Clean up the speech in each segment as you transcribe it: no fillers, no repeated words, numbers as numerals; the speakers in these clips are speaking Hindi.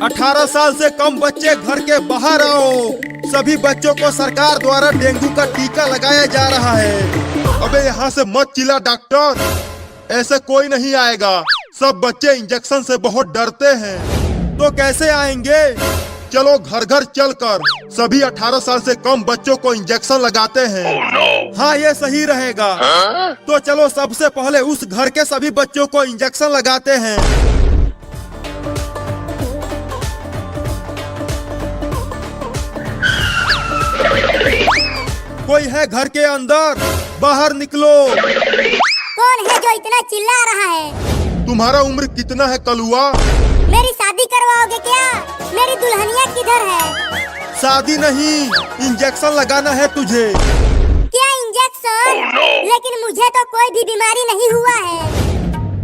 18 साल से कम बच्चे घर के बाहर आओ। सभी बच्चों को सरकार द्वारा डेंगू का टीका लगाया जा रहा है। अबे यहाँ से मत चिल्ला डॉक्टर, ऐसे कोई नहीं आएगा। सब बच्चे इंजेक्शन से बहुत डरते हैं। तो कैसे आएंगे? चलो घर घर चलकर सभी 18 साल से कम बच्चों को इंजेक्शन लगाते हैं। हाँ, ये सही रहेगा। तो चलो सबसे पहले उस घर के सभी बच्चों को इंजेक्शन लगाते हैं। कोई है घर के अंदर? बाहर निकलो। कौन है जो इतना चिल्ला रहा है? तुम्हारा उम्र कितना है कलुआ? मेरी शादी करवाओगे क्या? मेरी दुल्हनिया किधर है? शादी नहीं, इंजेक्शन लगाना है तुझे। क्या इंजेक्शन? लेकिन मुझे तो कोई भी बीमारी नहीं हुआ है।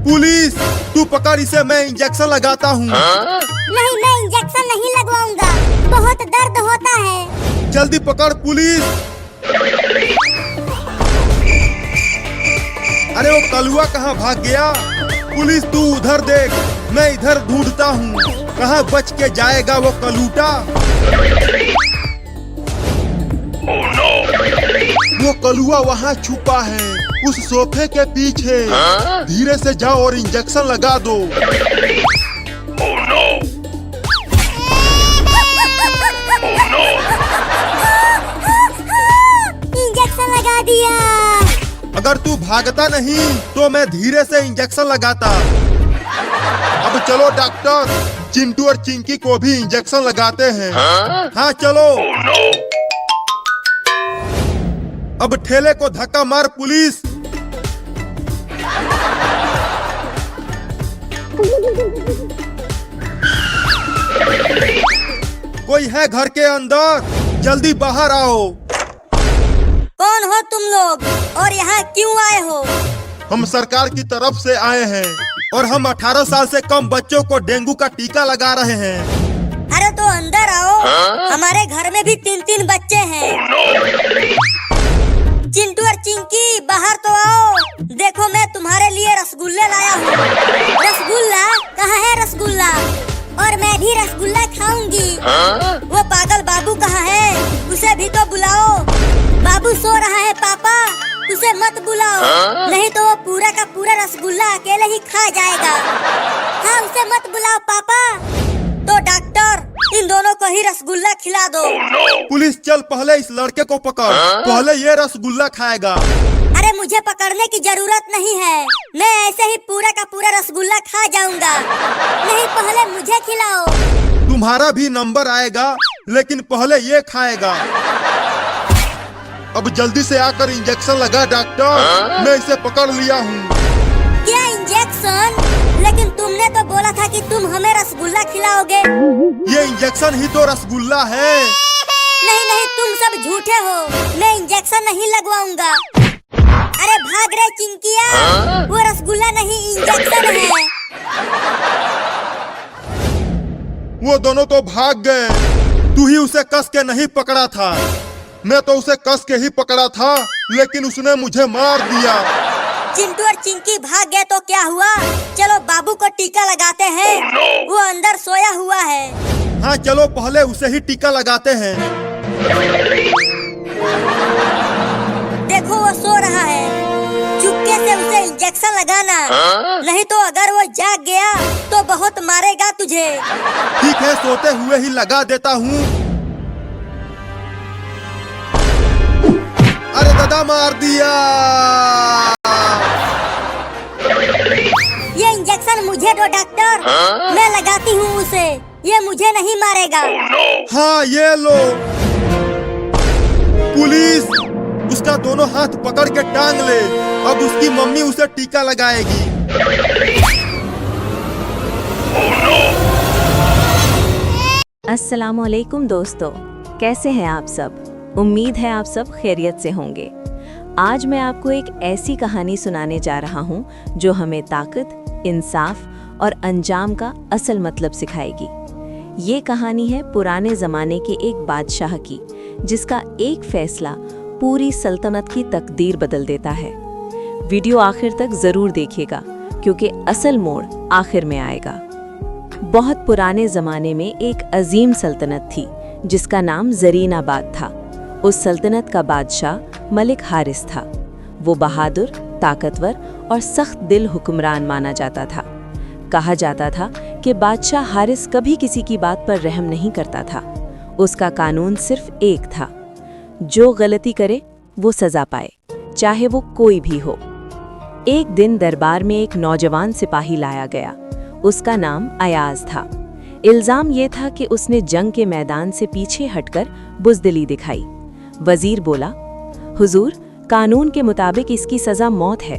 पुलिस, तू पकड़ इसे, मैं इंजेक्शन लगाता हूँ। नहीं, मैं इंजेक्शन नहीं लगवाऊंगा, बहुत दर्द होता है। जल्दी पकड़ पुलिस। अरे वो कलुआ कहाँ भाग गया? पुलिस तू उधर देख, मैं इधर ढूंढता हूँ। कहाँ बच के जाएगा वो कलूटा? वो कलुआ वहाँ छुपा है, उस सोफे के पीछे। धीरे से जाओ और इंजेक्शन लगा दो। इंजेक्शन लगा दिया। अगर तू भागता नहीं तो मैं धीरे से इंजेक्शन लगाता। अब चलो डॉक्टर, चिंटू और चिंकी को भी इंजेक्शन लगाते हैं। हाँ चलो। अब ठेले को धक्का मार पुलिस। कोई है घर के अंदर? जल्दी बाहर आओ। कौन हो तुम लोग और यहाँ क्यों आए हो? हम सरकार की तरफ से आए हैं और हम 18 साल से कम बच्चों को डेंगू का टीका लगा रहे हैं। अरे तो अंदर आओ, हमारे घर में भी 3-3 बच्चे हैं। चिंटू और चिंकी बाहर तो आओ, देखो मैं तुम्हारे लिए रसगुल्ले लाया हूँ। रसगुल्ला? कहाँ है रसगुल्ला? और मैं भी रसगुल्ला खाऊंगी। वो पागल बाबू कहाँ है? उसे भी तो बुलाओ। बाबू सो रहा है पापा, उसे मत बुलाओ, नहीं तो वो पूरा का पूरा रसगुल्ला अकेले ही खा जाएगा। हाँ, उसे मत बुलाओ पापा। तो डॉक्टर, इन दोनों को ही रसगुल्ला खिला दो। पुलिस चल, पहले इस लड़के को पकड़। पहले ये रसगुल्ला खाएगा। अरे मुझे पकड़ने की जरूरत नहीं है, मैं ऐसे ही पूरा का पूरा रसगुल्ला खा जाऊंगा। नहीं, पहले मुझे खिलाओ। तुम्हारा भी नंबर आएगा, लेकिन पहले ये खाएगा। अब जल्दी से आकर इंजेक्शन लगा डॉक्टर, मैं इसे पकड़ लिया हूँ। क्या इंजेक्शन? लेकिन तुमने तो बोला था कि तुम हमें रसगुल्ला खिलाओगे। ये इंजेक्शन ही तो रसगुल्ला है। नहीं नहीं, तुम सब झूठे हो, मैं इंजेक्शन नहीं लगवाऊंगा। अरे भाग रहे चिंकिया, वो रसगुल्ला नहीं इंजेक्शन है। वो दोनों तो भाग गए। तू ही उसे कस के नहीं पकड़ा था। मैं तो उसे कस के ही पकड़ा था, लेकिन उसने मुझे मार दिया। चिंटू और चिंकी भाग गए तो क्या हुआ? चलो बाबू को टीका लगाते हैं। वो अंदर सोया हुआ है। हाँ चलो, पहले उसे ही टीका लगाते हैं। देखो वो सो रहा है, चुपके से उसे इंजेक्शन लगाना, नहीं तो अगर वो जाग गया तो बहुत मारेगा तुझे। ठीक है, सोते हुए ही लगा देता हूँ। अरे दादा, मार दिया। ये इंजेक्शन मुझे दो डॉक्टर, मैं लगाती हूँ उसे, ये मुझे नहीं मारेगा। हाँ ये लो। पुलिस, उसका दोनों हाथ पकड़ के टांग ले। अब उसकी मम्मी उसे टीका लगाएगी। अस्सलामुअलैकुम दोस्तों, कैसे हैं आप सब? उम्मीद है आप सब खैरियत से होंगे। आज मैं आपको एक ऐसी कहानी सुनाने जा रहा हूं जो हमें ताकत, इंसाफ और अंजाम का असल मतलब सिखाएगी। ये कहानी है पुराने ज़माने के एक बादशाह की, जिसका एक फैसला पूरी सल्तनत की तकदीर बदल देता है। वीडियो आखिर तक ज़रूर देखिएगा, क्योंकि असल मोड़ आखिर में आएगा। बहुत पुराने ज़माने में एक अजीम सल्तनत थी जिसका नाम ज़रीनाबाद था। उस सल्तनत का बादशाह मलिक हारिस था। वो बहादुर, ताकतवर और सख्त दिल हुक्मरान माना जाता था। कहा जाता था कि बादशाह हारिस कभी किसी की बात पर रहम नहीं करता था। उसका कानून सिर्फ एक था, जो गलती करे वो सज़ा पाए, चाहे वो कोई भी हो। एक दिन दरबार में एक नौजवान सिपाही लाया गया। उसका नाम अयाज था। इल्ज़ाम ये था कि उसने जंग के मैदान से पीछे हटकर बुज़दिली दिखाई। वज़ीर बोला, हुजूर, कानून के मुताबिक इसकी सज़ा मौत है।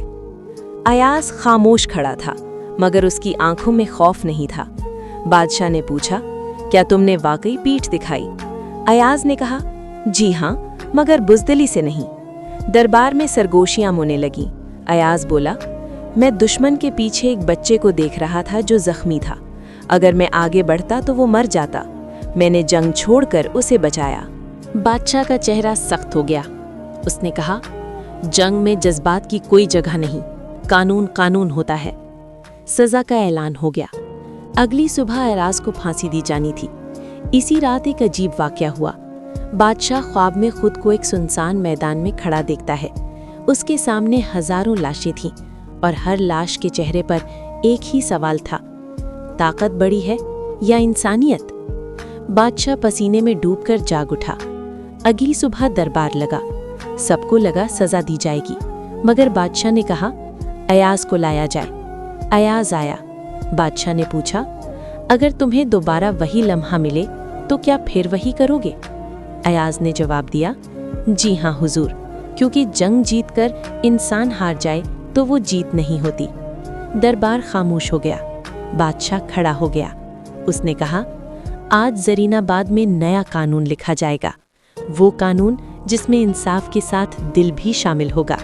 अयाज खामोश खड़ा था, मगर उसकी आंखों में खौफ नहीं था। बादशाह ने पूछा, क्या तुमने वाकई पीठ दिखाई? अयाज ने कहा, जी हाँ, मगर बुज़दिली से नहीं। दरबार में सरगोशियां होने लगी। अयाज बोला, मैं दुश्मन के पीछे एक बच्चे को देख रहा था जो जख्मी था। अगर मैं आगे बढ़ता तो वो मर जाता। मैंने जंग छोड़कर उसे बचाया। बादशाह का चेहरा सख्त हो गया। उसने कहा, जंग में जज्बात की कोई जगह नहीं, कानून कानून होता है। सजा का ऐलान हो गया। अगली सुबह अयाज को फांसी दी जानी थी। इसी रात एक अजीब वाकया हुआ। बादशाह ख्वाब में खुद को एक सुनसान मैदान में खड़ा देखता है। उसके सामने हजारों लाशें थीं और हर लाश के चेहरे पर एक ही सवाल था, ताकत बड़ी है या इंसानियत? बादशाह पसीने में डूबकर जाग उठा। अगली सुबह दरबार लगा। सबको लगा सजा दी जाएगी, मगर बादशाह ने कहा, अयाज को लाया जाए। अयाज आया। बादशाह ने पूछा, अगर तुम्हें दोबारा वही लम्हा मिले तो क्या फिर वही करोगे? अयाज ने जवाब दिया, जी हाँ हुजूर, क्योंकि जंग जीतकर इंसान हार जाए तो वो जीत नहीं होती। दरबार खामोश हो गया। बादशाह खड़ा हो गया। उसने कहा, आज ज़रीनाबाद में नया कानून लिखा जाएगा, वो कानून जिसमें इंसाफ के साथ दिल भी शामिल होगा।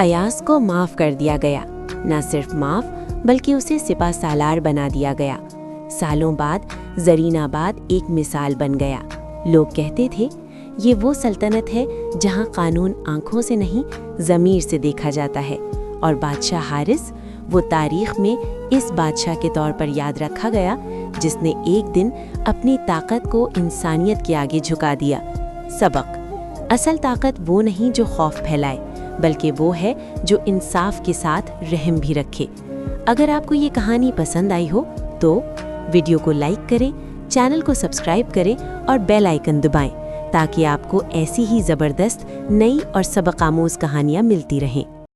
अयाज को माफ कर दिया गया। न सिर्फ माफ, बल्कि उसे सिपा सालार बना दिया गया। सालों बाद ज़रीनाबाद एक मिसाल बन गया। लोग कहते थे, ये वो सल्तनत है जहां कानून आंखों से नहीं, ज़मीर से देखा जाता है। और बादशाह हारिस वो तारीख में इस बादशाह के तौर पर याद रखा गया जिसने एक दिन अपनी ताकत को इंसानियत के आगे झुका दिया। सबक: असल ताकत वो नहीं जो खौफ फैलाए, बल्कि वो है जो इंसाफ के साथ रहम भी रखे। अगर आपको ये कहानी पसंद आई हो तो वीडियो को लाइक करें, चैनल को सब्सक्राइब करें और बेल आइकन दबाएं ताकि आपको ऐसी ही ज़बरदस्त नई और सबक आमूज़ कहानियाँ मिलती रहें।